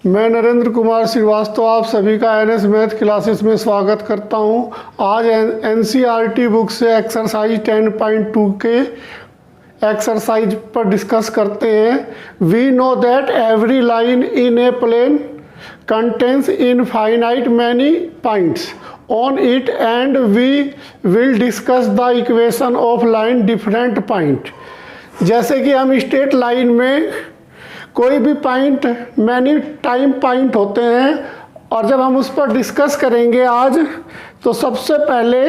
मैं नरेंद्र कुमार श्रीवास्तव आप सभी का एनएस मैथ क्लासेस में स्वागत करता हूं। आज एनसीईआरटी बुक से एक्सरसाइज 10.2 के एक्सरसाइज पर डिस्कस करते हैं। We know that every line in a plane contains infinite many points on it and we will discuss the equation of line different point। जैसे कि हम स्ट्रेट लाइन में कोई भी पॉइंट मैनी टाइम पॉइंट होते हैं और जब हम उस पर डिस्कस करेंगे आज, तो सबसे पहले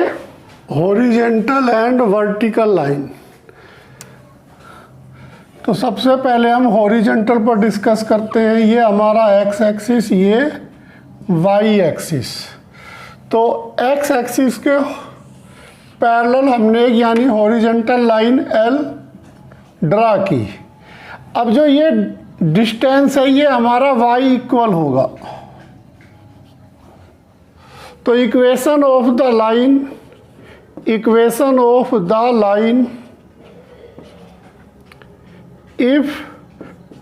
हॉरिजेंटल एंड वर्टिकल लाइन। तो सबसे पहले हम हॉरिजेंटल पर डिस्कस करते हैं। ये हमारा एक्स एक्सिस, ये वाई एक्सिस। तो एक्स एक्सिस के पैरेलल हमने यानी हॉरिजेंटल लाइन एल ड्रा की। अब जो ये डिस्टेंस है ये हमारा वाई इक्वल होगा। तो equation of the line if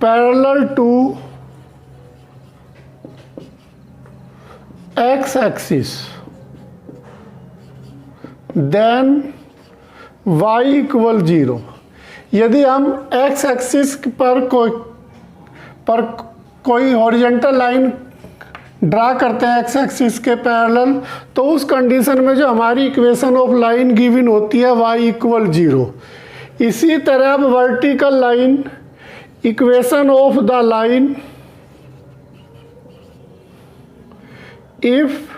parallel to x axis then y equal 0। यदि हम x एक्सिस पर कोई हॉरिजेंटल लाइन ड्रा करते हैं x एक्सिस के पैरेलल, तो उस कंडीशन में जो हमारी इक्वेशन ऑफ लाइन गिवन होती है y इक्वल 0। इसी तरह अब vertical line, equation of the line if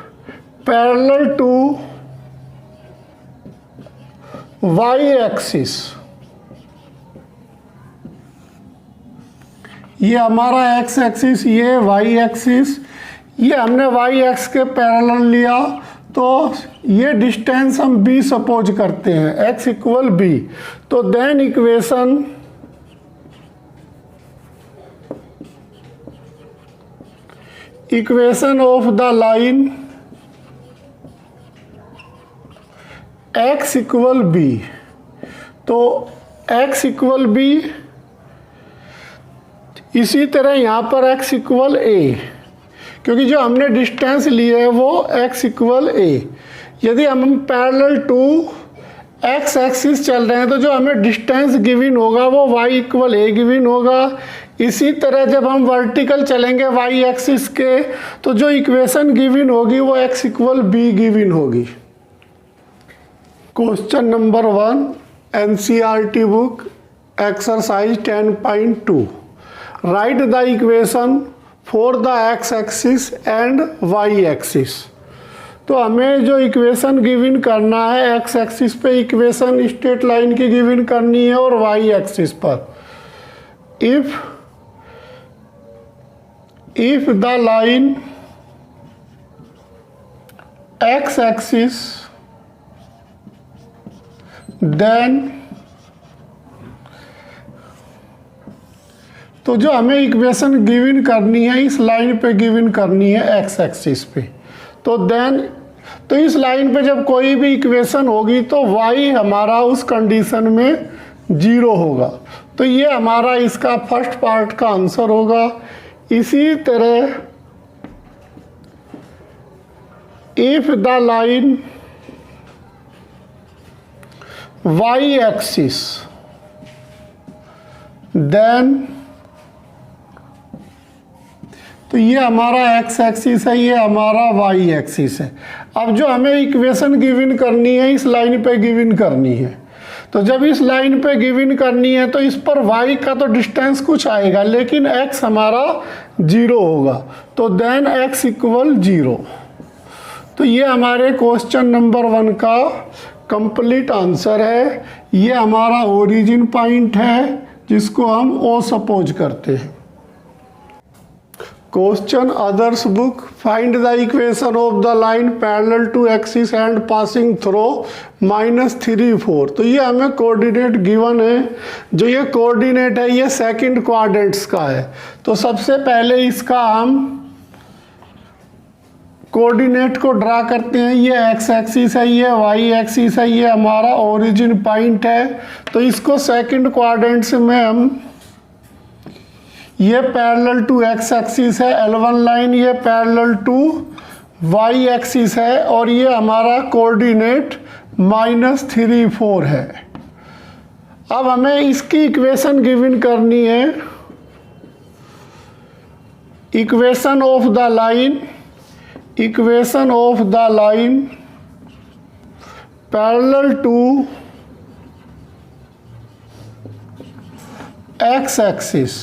parallel to y axis, ये हमारा एक्स एक्सिस, ये वाई एक्सिस, ये हमने वाई एक्स के पैरेलल लिया। तो ये डिस्टेंस हम b सपोज करते हैं, x इक्वल b। तो then equation of the line x equal b। तो x इक्वल b, इसी तरह यहाँ पर x इक्वल a, क्योंकि जो हमने डिस्टेंस ली है वो x इक्वल a। यदि हम पैरेलल टू x एक्सिस चल रहे हैं तो जो हमें डिस्टेंस गिवन होगा वो y इक्वल a गिवन होगा। इसी तरह जब हम वर्टिकल चलेंगे y एक्सिस के, तो जो इक्वेशन गिवन होगी वो x इक्वल b गिवन होगी। Question number 1, NCERT book exercise 10.2। Write the equation for the x axis and y axis. तो हमें जो इक्वेशन गिवन करना है, एक्स एक्सिस पे इक्वेशन स्ट्रेट लाइन की गिवन करनी है और वाई एक्सिस पर if the line x axis then, तो जो हमें इक्वेशन गिवन करनी है इस लाइन पे गिवन करनी है एक्स एक्सिस पे। तो इस लाइन पे जब कोई भी इक्वेशन होगी तो y हमारा उस कंडीशन में 0 होगा। तो ये हमारा इसका फर्स्ट पार्ट का आंसर होगा। इसी तरह if the line y axis then, तो ये हमारा x एक्सिस है, ये हमारा y एक्सिस है। अब जो हमें इक्वेशन गिवन करनी है इस लाइन पे गिवन करनी है। तो जब इस लाइन पे गिवन करनी है तो इस पर y का तो डिस्टेंस कुछ आएगा, लेकिन x हमारा 0 होगा। तो देन x इक्वल 0। तो ये हमारे क्वेश्चन नंबर 1 का कंप्लीट आंसर है। ये हमारा ओरिजिन पॉइंट है जिसको हम O सपोज करते हैं। Question others book, find the equation of the line parallel to axis and passing through -3 4। तो ये हमें कोऑर्डिनेट गिवन है। जो ये कोऑर्डिनेट है ये सेकंड क्वाड्रेंट्स का है। तो सबसे पहले इसका हम कोऑर्डिनेट को ड्रा करते हैं। ये एक्स एक्सिस है, ये वाई एक्सिस है, ये हमारा ओरिजिन पॉइंट है। तो इसको सेकंड क्वाड्रेंट्स में हम ये पैरेलल टू एक्स एक्सिस है L1 लाइन, ये पैरेलल टू वाई एक्सिस है और ये हमारा कोऑर्डिनेट -3 4 है। अब हमें इसकी इक्वेशन गिवन करनी है, equation of the line, equation of the line parallel to x axis.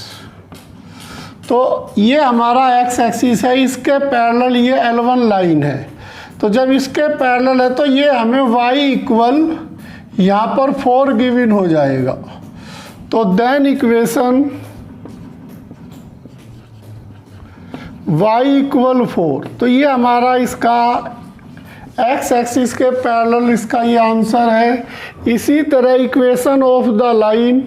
तो ये हमारा एक्स एक्सिस है, इसके पैरेलल ये L1 लाइन है। तो जब इसके पैरेलल है तो ये हमें y इक्वल यहाँ पर 4 गिवन हो जाएगा। तो देन इक्वेशन y इक्वल 4, तो ये हमारा इसका एक्स एक्सिस के पैरेलल इसका ये आंसर है। इसी तरह equation of the line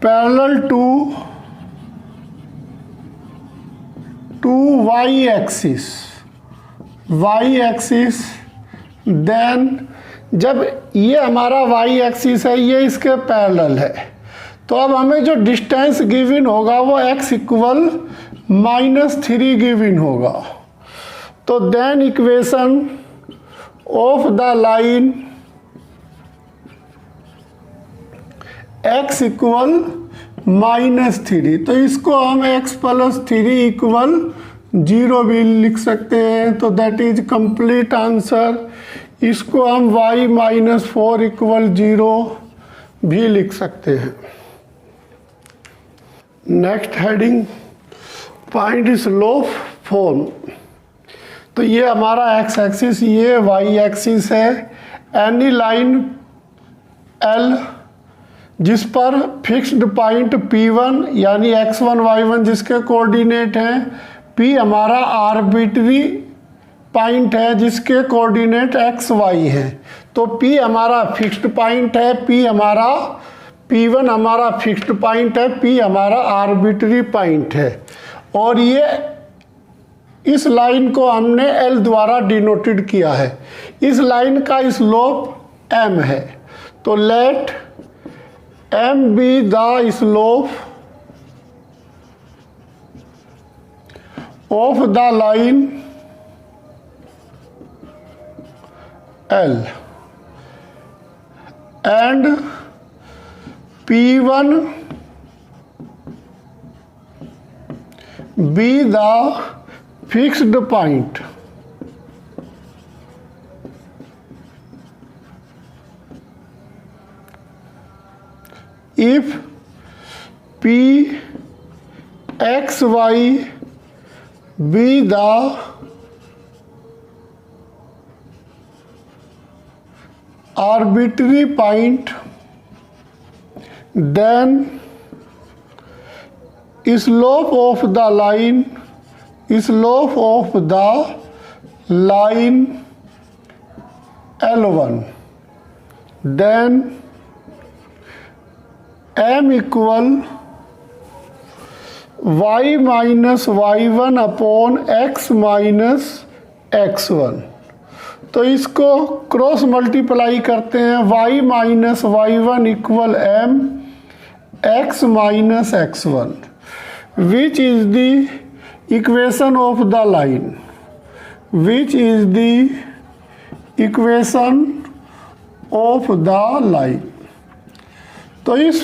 parallel to y axis, y axis, then जब ये हमारा वाई एक्सिस है ये इसके पैरेलल है, तो अब हमें जो डिस्टेंस गिवन होगा वो x इक्वल -3 गिवन होगा। तो then equation of the line x equal -3, तो इसको हम x + 3 इक्वल 0 भी लिख सकते हैं। तो दैट इज कंप्लीट आंसर। इसको हम y - 4 इक्वल 0 भी लिख सकते हैं। Next heading, find slope form. तो ये हमारा x एक्सिस, ये y एक्सिस है। एनी लाइन L जिस पर फिक्स्ड पॉइंट P1 यानी x1 y1 जिसके कोऑर्डिनेट हैं, P हमारा आर्बिट्री पॉइंट है जिसके कोऑर्डिनेट x y हैं। तो P हमारा फिक्स्ड पॉइंट है, P1 हमारा फिक्स्ड पॉइंट है, P हमारा आर्बिट्री पॉइंट है। और ये इस लाइन को हमने L द्वारा डिनोटेड किया है। इस लाइन का स्लोप m है। तो late m be the slope of the line L and P1 be the fixed point. If P x y be the arbitrary point, then slope of the line L1, then m equal y - y1 upon x - x1। तो इसको cross multiply करते हैं, y - y1 equal m x - x1 which is the equation of the line, which is the equation of the line. तो इस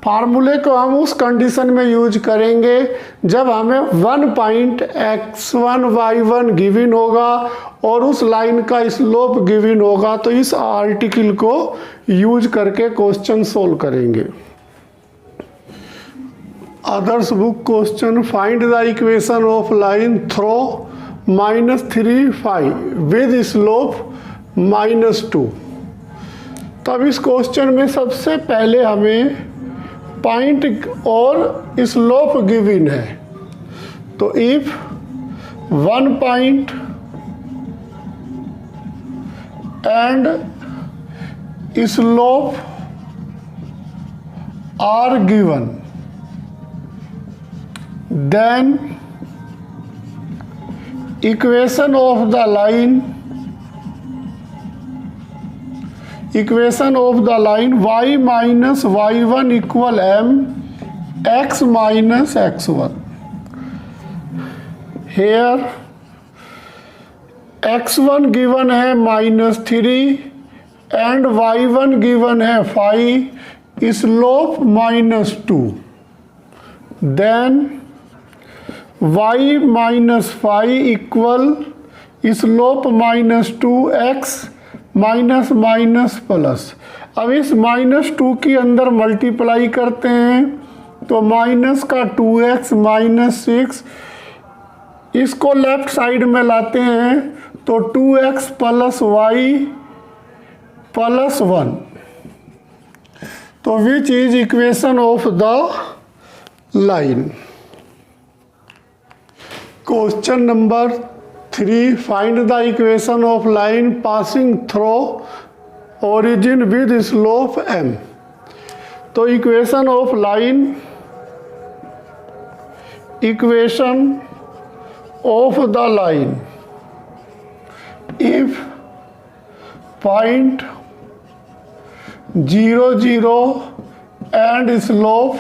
फार्मूले को हम उस कंडीशन में यूज करेंगे जब हमें 1 पॉइंट x1 y1 गिवन होगा और उस लाइन का स्लोप गिवन होगा। तो इस आर्टिकल को यूज करके क्वेश्चन सोल्व करेंगे। Others book question, find the equation of line throw -3 5 with slope -2। तब इस क्वेश्चन में सबसे पहले हमें पॉइंट और स्लोप गिवन है। तो if 1 point and slope are given, then equation of the line equation of the line y minus y1 equal m x minus x1। Here x1 given है -3 एंड y1 गिवन है 5, slope -2। Then y minus 5 equal slope -2 x minus minus plus. अब इस -2 की अंदर multiply करते हैं तो minus का 2x माइनस 6, इसको लेफ्ट साइड में लाते हैं तो 2x प्लस y प्लस 1। तो which is equation of the line. Question number 3, find the equation of line passing through origin with slope m। तो equation of line, equation of the line, if point 0 0 and slope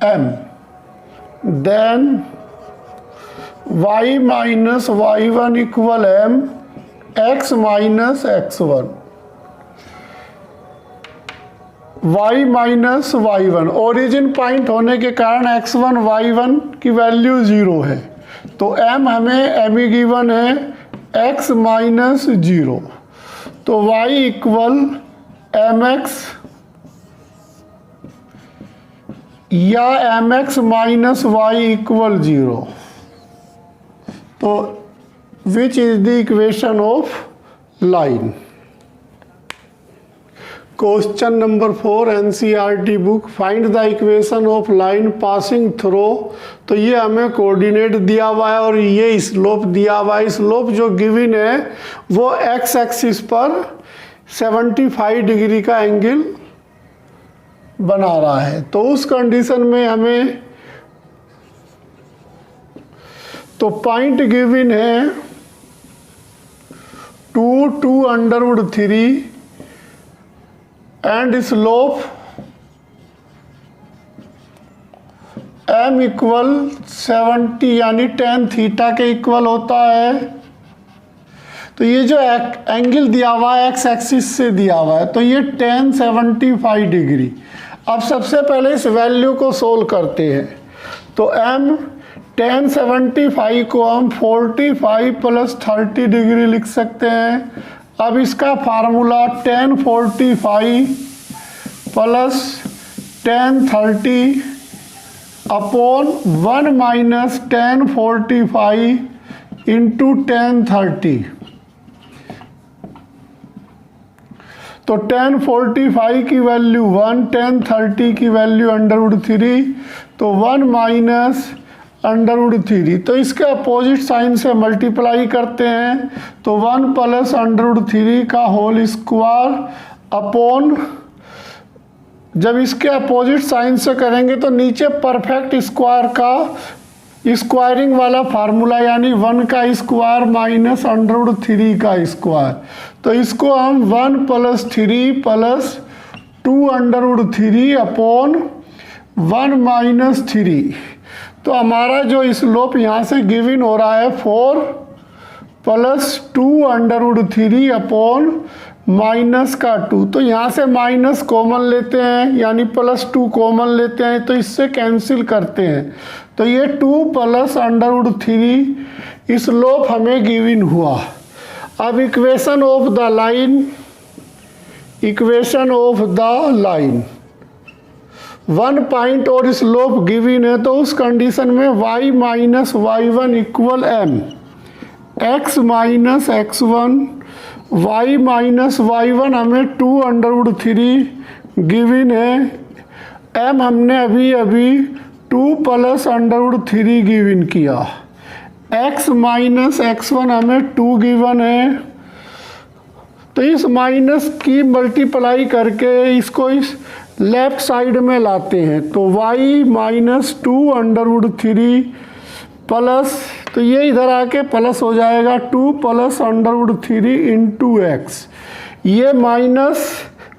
m, then y minus y1 equal m x minus x1। y minus y1 origin point होने के कारण x1 y1 की value 0 है, तो m हमें m given है x minus 0, तो y equal mx या mx माइनस y इक्वल 0। तो which is the equation of line. Question number 4 NCERT book, find the equation of line passing through. तो ये हमें कोऑर्डिनेट दिया हुआ है और ये स्लोप दिया हुआ है। स्लोप जो गिवन है वो एक्स एक्सिस पर 75 डिग्री का एंगल बना रहा है। तो उस कंडीशन में हमें, तो पॉइंट गिवन है 2 under root 3 and slope m equal 70 यानी tan थीटा के इक्वल होता है। तो ये जो एंगल दिया हुआ है एक्स एक्सिस से दिया हुआ है, तो ये tan 75 डिग्री। अब सबसे पहले इस वैल्यू को सोल्व करते हैं। तो m tan 75 को हम 45 प्लस 30 डिग्री लिख सकते हैं। अब इसका formula tan 45 plus tan 30 upon 1 minus tan 45 into tan 30। तो tan 45 की वैल्यू 1, tan 30 की वैल्यू अंडरवुड 3, तो 1 माइनस अंडरवुड 3। तो इसके अपोजिट साइन से मल्टीप्लाई करते हैं तो 1 प्लस अंडरवुड 3 का होल स्क्वायर अपॉन, जब इसके अपोजिट साइन से करेंगे तो नीचे परफेक्ट स्क्वायर का स्क्वायरिंग वाला फार्मूला यानी 1 का स्क्वायर माइनस अंडरवुड 3 का स्क्वायर। तो इसको हम 1 plus 3 plus 2 under root 3 upon 1 minus 3। तो हमारा जो स्लोप यहाँ से गिवन हो रहा है 4 प्लस 2 अंडरवुड 3 अपॉन माइनस का 2। तो यहाँ से माइनस कॉमन लेते हैं यानी प्लस 2 कॉमन लेते हैं, तो इससे कैंसिल करते हैं। तो ये 2 प्लस अंडरवुड 3 स्लोप हमें गिवन हुआ। अब equation of the line, equation of the line, 1 point और स्लोप गिवन है, तो उस कंडीशन में y minus y1 equal m, x minus x1, y minus y1 हमें 2 अंडरवुड 3 गिवन है, m हमने अभी अभी 2 प्लस अंडरवुड 3 गिवन किया, x माइनस x1 हमें 2 गिवन है। तो इस माइनस की मल्टीप्लाई करके इसको इस लेफ्ट साइड में लाते हैं तो y माइनस 2 अंडरवुड 3 प्लस, तो ये इधर आके प्लस हो जाएगा 2 प्लस √3 इंटू एक्स, ये माइनस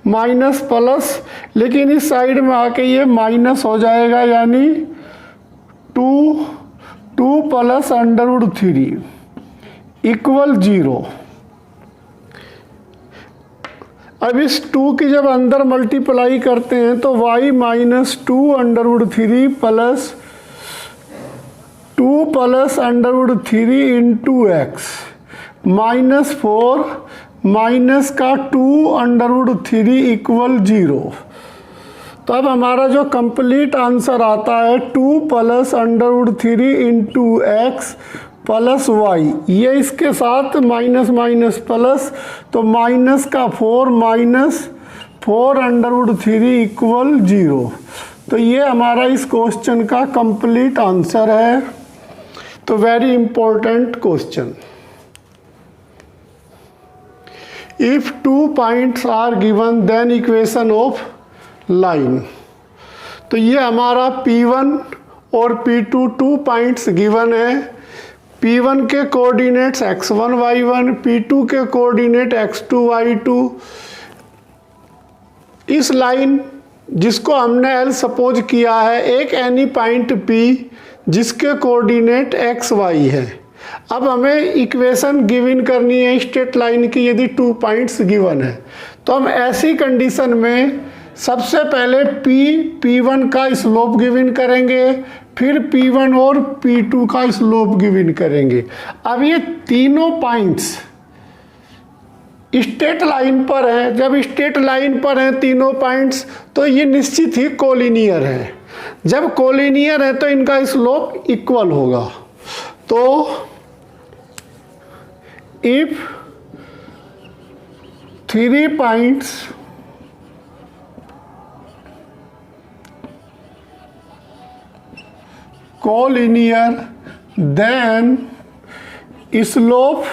माइनस प्लस, लेकिन इस साइड में आके ये माइनस हो जाएगा, यानी 2 प्लस √3 इक्वल 0। अब इस 2 की जब अंदर मल्टीप्लाई करते हैं तो y minus 2 √3 plus 2 plus √3 into x minus 4 minus का 2 √3 इक्वल 0। तो अब हमारा जो कंप्लीट आंसर आता है 2 plus √3 into x plus y, ये इसके साथ माइनस माइनस प्लस, तो माइनस का 4 माइनस 4 √3 इक्वल 0। तो ये हमारा इस क्वेश्चन का कंप्लीट आंसर है। तो very important question. If 2 points are given then equation of line. तो ये हमारा P1 और P2 2 पॉइंट्स गिवन है। P1 के कोऑर्डिनेट्स x1 y1, P2 के कोऑर्डिनेट x2 y2। इस लाइन जिसको हमने L सपोज किया है, एक एनी पॉइंट P जिसके कोऑर्डिनेट x y है। अब हमें इक्वेशन गिवन करनी है स्ट्रेट लाइन की, यदि 2 पॉइंट्स गिवन है तो हम ऐसी कंडीशन में सबसे पहले P1 का स्लोप गिवन करेंगे, फिर P1 और P2 का स्लोप गिवन करेंगे। अब ये तीनों पॉइंट्स स्ट्रेट लाइन पर हैं। जब स्ट्रेट लाइन पर हैं तीनों पॉइंट्स, तो ये निश्चित ही कोलिनियर है। जब कोलिनियर है तो इनका स्लोप इक्वल होगा। तो if 3 points collinear then slope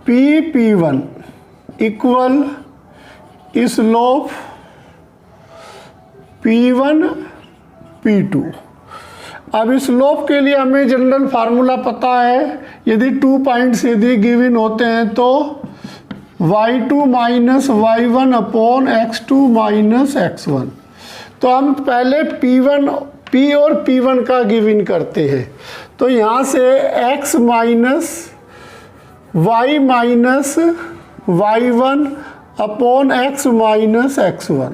P1 equal slope P1 P2। अब स्लोप के लिए हमें जनरल फार्मूला पता है। यदि 2 पॉइंट्स यदि गिवन होते हैं तो y2 minus y1 upon x2 minus x1। तो हम पहले P और P1 का गिवन करते हैं। तो यहाँ से x minus y minus y1 upon x minus x1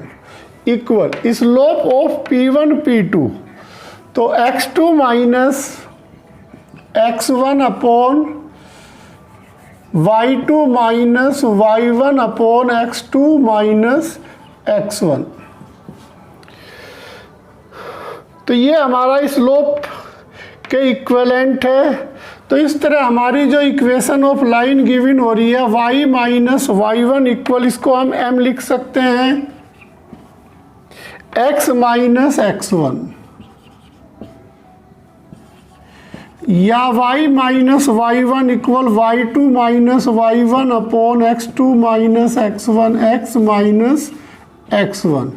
equal slope of P1 P2। तो x2 minus x1 upon y2 minus y1 upon x2 minus x1। तो ये हमारा स्लोप के इक्विवेलेंट है। तो इस तरह हमारी जो इक्वेशन ऑफ लाइन गिवन हो रही है y माइनस y1 इक्वल, इसको हम m लिख सकते हैं x माइनस x1, या y minus y1 equal y2 minus y1 upon x2 minus x1 x minus x1।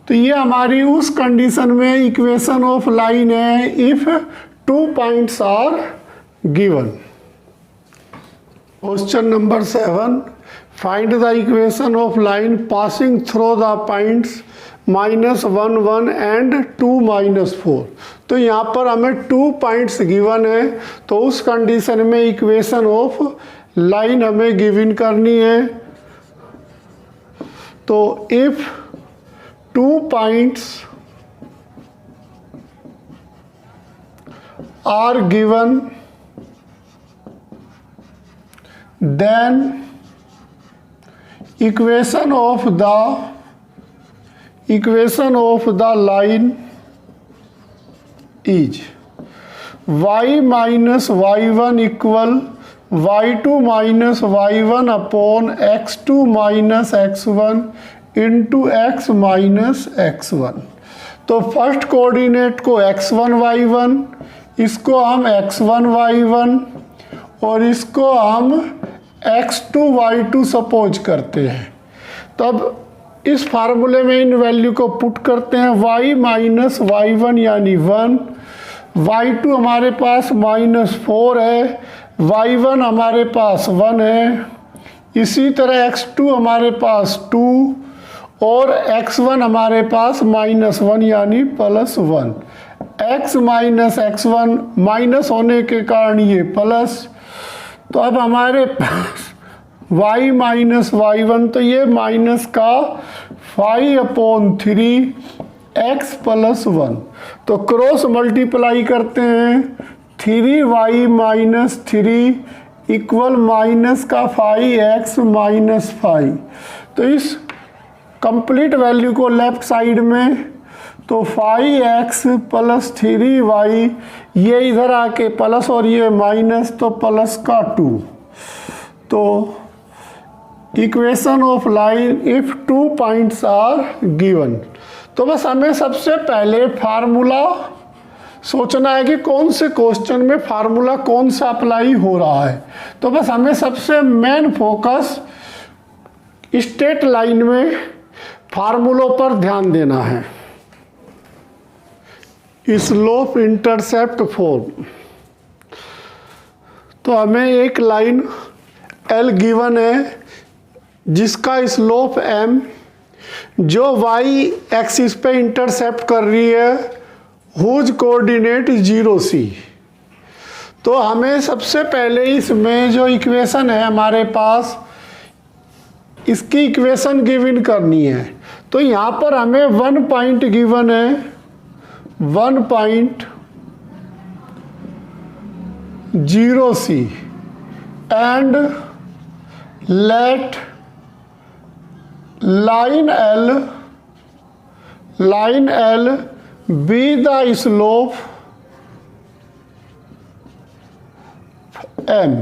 तो ये हमारी उस कंडीशन में इक्वेशन ऑफ लाइन है if 2 points are given. Question number 7, find the equation of line passing through the points -1 1 and 2 -4। तो यहाँ पर हमें 2 पॉइंट्स गिवन है, तो उस कंडीशन में इक्वेशन ऑफ लाइन हमें गिवन करनी है। तो if 2 points are given, then equation of the line is y minus y1 equal y2 minus y1 upon x2 minus x1 into x minus x1। तो first coordinate को x1 y1, इसको हम x1 y1 और इसको हम x2 y2 suppose करते हैं। तब इस फार्मूले में इन वैल्यू को पुट करते हैं। y माइनस y1 यानी 1, y2 हमारे पास -4 है, y1 हमारे पास 1 है, इसी तरह x2 हमारे पास 2 और x1 हमारे पास -1 यानी +1। x माइनस x1 माइनस होने के कारण ये प्लस, तो अब हमारे पास y माइनस y1, तो ये माइनस का 5/3 x + 1, तो क्रॉस मल्टीप्लाई करते हैं 3y माइनस 3 इक्वल माइनस का 5x माइनस 5। तो इस कंप्लीट वैल्यू को लेफ्ट साइड में, तो 5x + 3y, ये इधर आके प्लस और ये माइनस, तो प्लस का 2। तो equation of line if 2 points are given. तो बस हमें सबसे पहले फार्मूला सोचना है कि कौन से क्वेश्चन में फार्मूला कौन सा अप्लाई हो रहा है। तो बस हमें सबसे मेन फोकस स्ट्रेट लाइन में फार्मूलों पर ध्यान देना है। स्लोप इंटरसेप्ट फॉर्म, तो हमें एक लाइन L गिवन है जिसका स्लोप m जो y एक्सिस पे इंटरसेप्ट कर रही है, हुज कोऑर्डिनेट 0 c। तो हमें सबसे पहले इसमें जो इक्वेशन है हमारे पास, इसकी इक्वेशन गिवन करनी है। तो यहाँ पर हमें 1 पॉइंट गिवन है, 1 point 0 c and let line L be the slope m,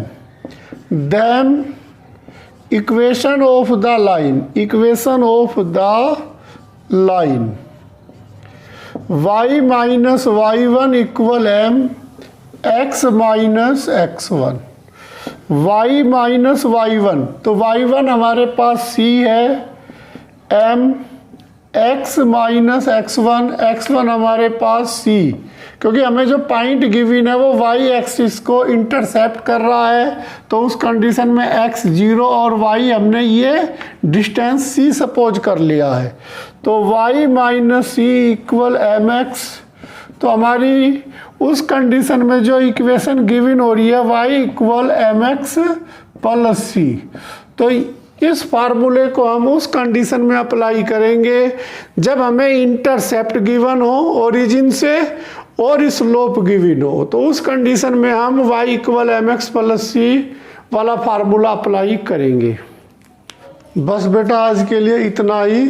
then equation of the line y minus y1 equal m x minus x1, y minus y1, तो y1 हमारे पास c है, m x माइनस x1 हमारे पास c, क्योंकि हमें जो point given है वो y axis को इंटरसेप्ट कर रहा है, तो उस कंडीशन में x 0 और y हमने ये डिस्टेंस c सपोज कर लिया है। तो y minus c equal mx, तो हमारी उस कंडीशन में जो इक्वेशन गिवन हो रही है y इक्वल mx + c, तो इस फार्मूले को हम उस कंडीशन में अप्लाई करेंगे जब हमें इंटरसेप्ट गिवन हो ओरिजिन से और स्लोप गिवन हो। तो उस कंडीशन में हम y इक्वल mx + c वाला फार्मूला अप्लाई करेंगे। बस बेटा आज के लिए इतना ही।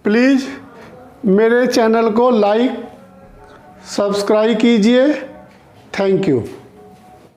प्लीज़ मेरे चैनल को लाइक सब्सक्राइब कीजिए। Thank you.